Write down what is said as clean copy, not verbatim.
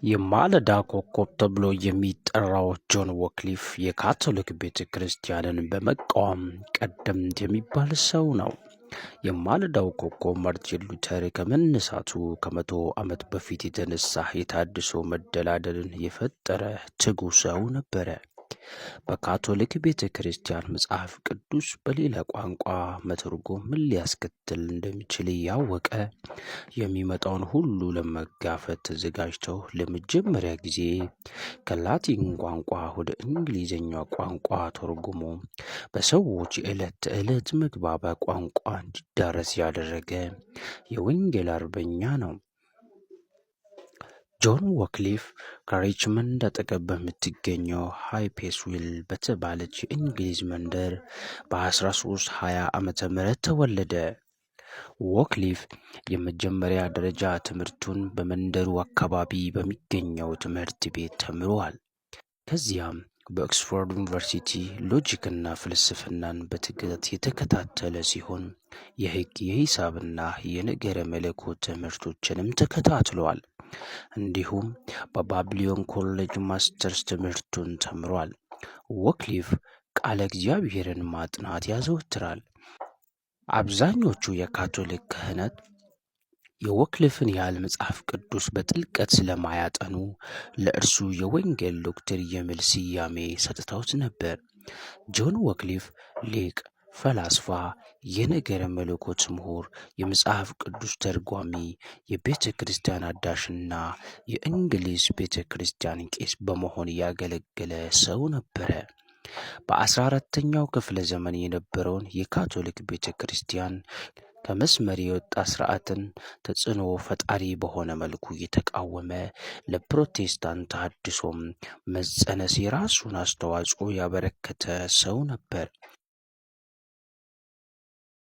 የማለዳ ኮከብ ተብሎ የሚጠራው ጆን ወክሊፍ የካቶሊክ ቤተ ክርስቲያንን በመቃወም ቀደምት የሚባል ሰው ነው። የማለዳው ኮከብ ማርቲን ሉተር ከመነሳቱ ከ100 ዓመት በፊት የተነሳ የታድሶ መደላደልን የፈጠረ ትጉ ሰው ነበረ። በካቶሊክ ቤተ ክርስቲያን መጽሐፍ ቅዱስ በሌላ ቋንቋ መተርጎም ምን ሊያስከትል እንደሚችል ያወቀ፣ የሚመጣውን ሁሉ ለመጋፈጥ ተዘጋጅተው ለመጀመሪያ ጊዜ ከላቲን ቋንቋ ወደ እንግሊዝኛ ቋንቋ ተርጉሞ በሰዎች የዕለት ተዕለት መግባቢያ ቋንቋ እንዲዳረስ ያደረገ የወንጌል አርበኛ ነው። ጆን ወክሊፍ ከሪችመንድ አጠገብ በምትገኘው ሃይፔስዊል በተባለች የእንግሊዝ መንደር በ1320 ዓመተ ምህረት ተወለደ። ወክሊፍ የመጀመሪያ ደረጃ ትምህርቱን በመንደሩ አካባቢ በሚገኘው ትምህርት ቤት ተምሯል። ከዚያም በኦክስፎርድ ዩኒቨርሲቲ ሎጂክና ፍልስፍናን በትጋት የተከታተለ ሲሆን የሕግ፣ የሂሳብና የነገረ መለኮት ትምህርቶችንም ተከታትሏል። እንዲሁም በባቢሎን ኮሌጅ ማስተርስ ትምህርቱን ተምሯል። ወክሊፍ ቃለ እግዚአብሔርን ማጥናት ያዘወትራል። አብዛኞቹ የካቶሊክ ካህናት የወክሊፍን ያህል መጽሐፍ ቅዱስ በጥልቀት ስለማያጠኑ ለእርሱ የወንጌል ዶክተር የሚል ስያሜ ሰጥተውት ነበር። ጆን ወክሊፍ ሊቅ፣ ፈላስፋ፣ የነገረ መለኮት ምሁር፣ የመጽሐፍ ቅዱስ ተርጓሚ፣ የቤተ ክርስቲያን አዳሽና የእንግሊዝ ቤተ ክርስቲያን ቄስ በመሆን ያገለገለ ሰው ነበረ። በ14ኛው ክፍለ ዘመን የነበረውን የካቶሊክ ቤተ ክርስቲያን ከመስመር የወጣ ስርዓትን ተጽዕኖ ፈጣሪ በሆነ መልኩ የተቃወመ፣ ለፕሮቴስታንት ተሐድሶም መጸነስ የራሱን አስተዋጽኦ ያበረከተ ሰው ነበር።